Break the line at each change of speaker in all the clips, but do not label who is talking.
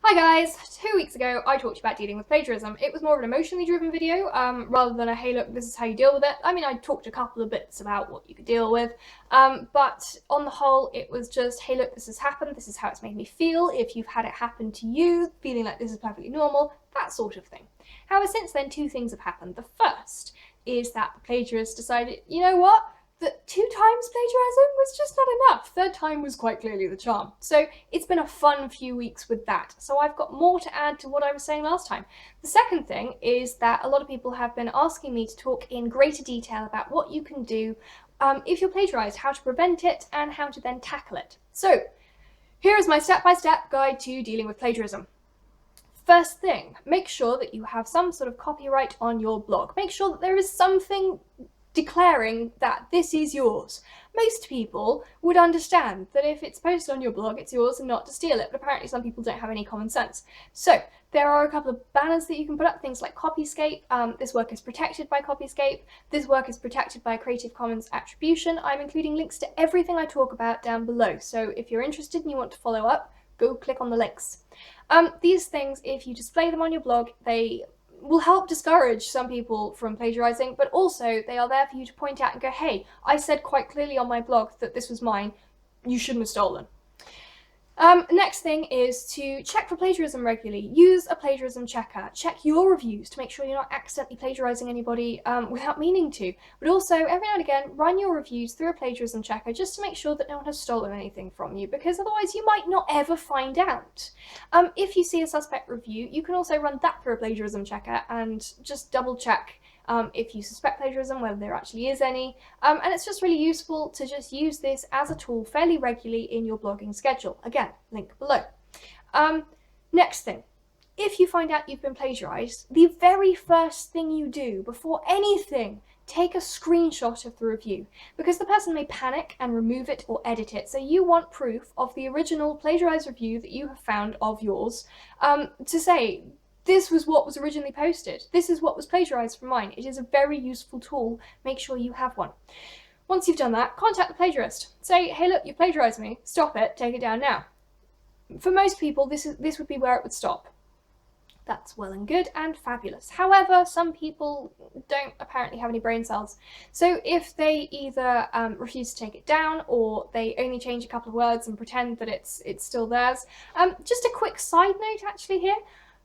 Hi guys! 2 weeks ago I talked about dealing with plagiarism. It was more of an emotionally driven video rather than a hey look, this is how you deal with it. I mean, I talked a couple of bits about what you could deal with, but on the whole it was just hey look, this has happened, this is how it's made me feel, if you've had it happen to you, feeling like this is perfectly normal, that sort of thing. However, since then two things have happened. The first is that the plagiarist decided, you know what? That 2 times plagiarism was just not enough. Third time was quite clearly the charm. So it's been a fun few weeks with that. So I've got more to add to what I was saying last time. The second thing is that a lot of people have been asking me to talk in greater detail about what you can do if you're plagiarised, how to prevent it, and how to then tackle it. So here is my step-by-step guide to dealing with plagiarism. First thing, make sure that you have some sort of copyright on your blog. Make sure that there is something declaring that this is yours. Most people would understand that if it's posted on your blog, it's yours and not to steal it, but apparently some people don't have any common sense. So there are a couple of banners that you can put up, things like Copyscape. This work is protected by Copyscape. This work is protected by Creative Commons attribution. I'm including links to everything I talk about down below, so if you're interested and you want to follow up, go click on the links. These things, if you display them on your blog, they will help discourage some people from plagiarising, but also they are there for you to point out and go, hey, I said quite clearly on my blog that this was mine, you shouldn't have stolen. Next thing is to check for plagiarism regularly. Use a plagiarism checker. Check your reviews to make sure you're not accidentally plagiarising anybody without meaning to. But also, every now and again, run your reviews through a plagiarism checker just to make sure that no one has stolen anything from you, because otherwise you might not ever find out. If you see a suspect review, you can also run that through a plagiarism checker and just double check if you suspect plagiarism, whether there actually is any, and it's just really useful to just use this as a tool fairly regularly in your blogging schedule. Again, link below. Next thing, if you find out you've been plagiarised, the very first thing you do before anything, take a screenshot of the review, because the person may panic and remove it or edit it, so you want proof of the original plagiarised review that you have found of yours to say, this was what was originally posted. This is what was plagiarised from mine. It is a very useful tool. Make sure you have one. Once you've done that, contact the plagiarist. Say, hey look, you plagiarised me. Stop it. Take it down now. For most people, this would be where it would stop. That's well and good and fabulous. However, some people don't apparently have any brain cells. So if they either refuse to take it down, or they only change a couple of words and pretend that it's still theirs. Just a quick side note actually here.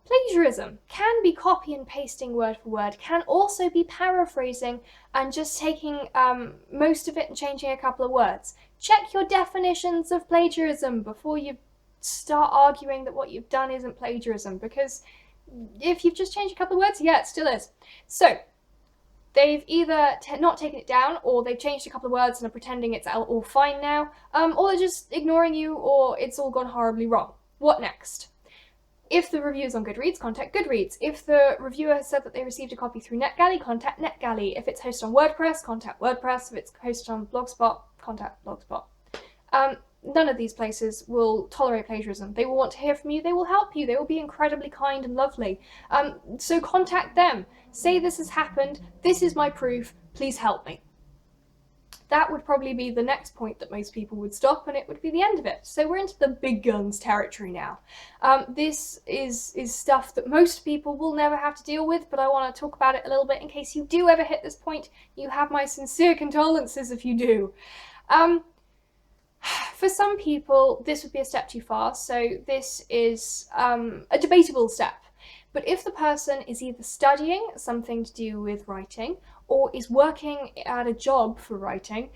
Plagiarism can be copy and pasting word for word, can also be paraphrasing and just taking most of it and changing a couple of words. Check your definitions of plagiarism before you start arguing that what you've done isn't plagiarism, because if you've just changed a couple of words, yeah, it still is. So they've either not taken it down, or they've changed a couple of words and are pretending it's all fine now, or they're just ignoring you, or it's all gone horribly wrong. What next? If the review is on Goodreads, contact Goodreads. If the reviewer has said that they received a copy through NetGalley, contact NetGalley. If it's hosted on WordPress, contact WordPress. If it's hosted on Blogspot, contact Blogspot. None of these places will tolerate plagiarism. They will want to hear from you. They will help you. They will be incredibly kind and lovely. So contact them. Say this has happened. This is my proof. Please help me. That would probably be the next point that most people would stop, and it would be the end of it. So we're into the big guns territory now. This is stuff that most people will never have to deal with, but I want to talk about it a little bit in case you do ever hit this point. You have my sincere condolences if you do. For some people, this would be a step too far, so this is a debatable step. But if the person is either studying something to do with writing, or is working at a job for writing,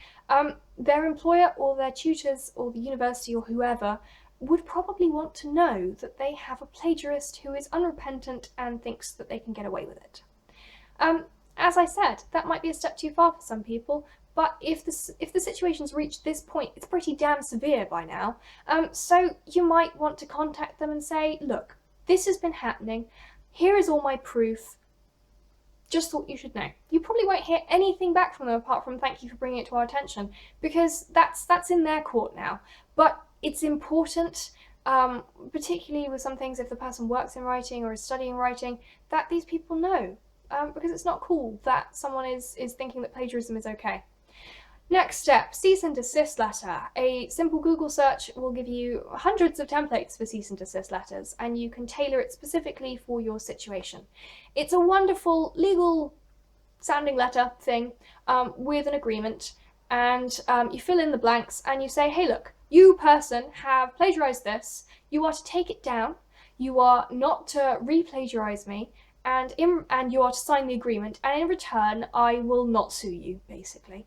their employer or their tutors or the university or whoever would probably want to know that they have a plagiarist who is unrepentant and thinks that they can get away with it. As I said, that might be a step too far for some people, but if the situation's reached this point, it's pretty damn severe by now. So you might want to contact them and say, look, this has been happening. Here is all my proof. Just thought you should know. You probably won't hear anything back from them apart from thank you for bringing it to our attention, because that's in their court now. But it's important, particularly with some things, if the person works in writing or is studying writing, that these people know, because it's not cool that someone is thinking that plagiarism is okay. Next step, cease and desist letter. A simple Google search will give you hundreds of templates for cease and desist letters, and you can tailor it specifically for your situation. It's a wonderful legal sounding letter thing with an agreement, and you fill in the blanks and you say, hey look, you person have plagiarized this, you are to take it down, you are not to re-plagiarize me, and you are to sign the agreement, and in return I will not sue you, basically.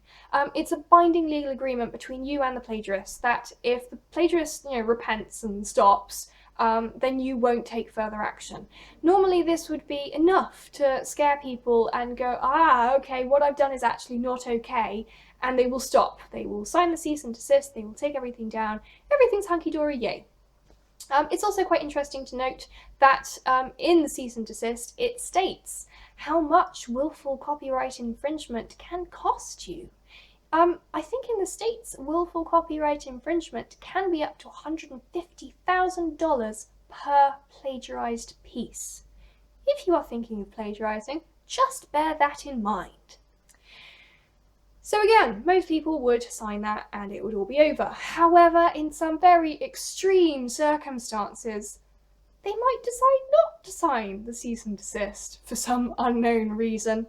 It's a binding legal agreement between you and the plagiarist that if the plagiarist repents and stops, then you won't take further action. Normally this would be enough to scare people and go, okay, what I've done is actually not okay, and they will stop. They will sign the cease and desist, they will take everything down, everything's hunky-dory, yay. It's also quite interesting to note that in the cease and desist it states how much willful copyright infringement can cost you. I think in the States, willful copyright infringement can be up to $150,000 per plagiarized piece. If you are thinking of plagiarizing, just bear that in mind. So again, most people would sign that and it would all be over. However, in some very extreme circumstances, they might decide not to sign the cease and desist for some unknown reason.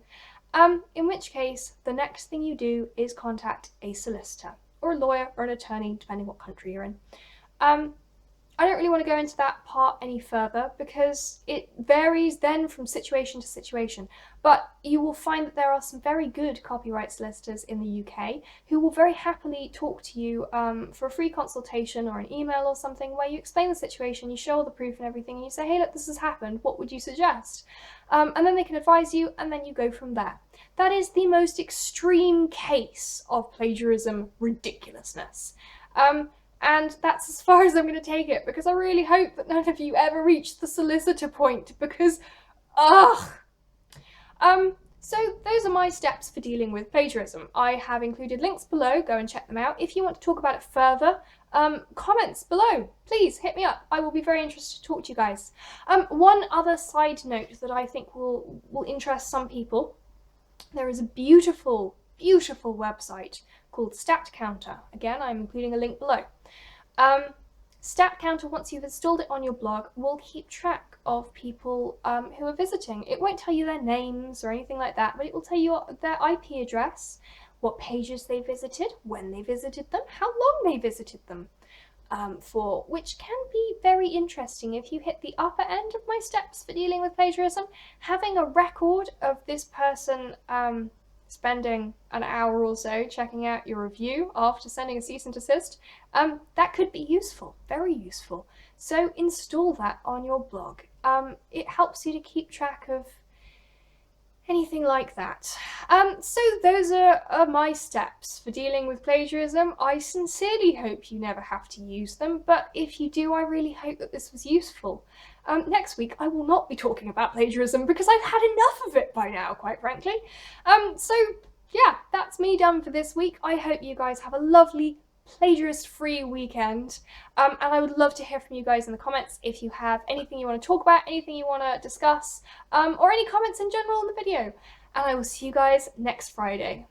In which case, the next thing you do is contact a solicitor or a lawyer or an attorney, depending what country you're in. I don't really want to go into that part any further because it varies then from situation to situation, but you will find that there are some very good copyright solicitors in the UK who will very happily talk to you for a free consultation or an email or something where you explain the situation, you show all the proof and everything, and you say, hey look, this has happened, what would you suggest? And then they can advise you, and then you go from there. That is the most extreme case of plagiarism ridiculousness. And that's as far as I'm going to take it, because I really hope that none of you ever reach the solicitor point, because, so those are my steps for dealing with plagiarism. I have included links below, go and check them out. If you want to talk about it further, comments below, please hit me up. I will be very interested to talk to you guys. One other side note that I think will interest some people, there is a beautiful, beautiful website called StatCounter. Again, I'm including a link below. StatCounter, once you've installed it on your blog, will keep track of people who are visiting. It won't tell you their names or anything like that, but it will tell you their IP address, what pages they visited, when they visited them, how long they visited them for, which can be very interesting if you hit the upper end of my steps for dealing with plagiarism. Having a record of this person spending an hour or so checking out your review after sending a cease and desist, that could be useful, very useful. So install that on your blog. It helps you to keep track of anything like that. So those are my steps for dealing with plagiarism. I sincerely hope you never have to use them, but if you do, I really hope that this was useful. Next week I will not be talking about plagiarism because I've had enough of it by now, quite frankly. So yeah, that's me done for this week. I hope you guys have a lovely plagiarist-free weekend, and I would love to hear from you guys in the comments if you have anything you want to talk about, anything you want to discuss, or any comments in general on the video. And I will see you guys next Friday.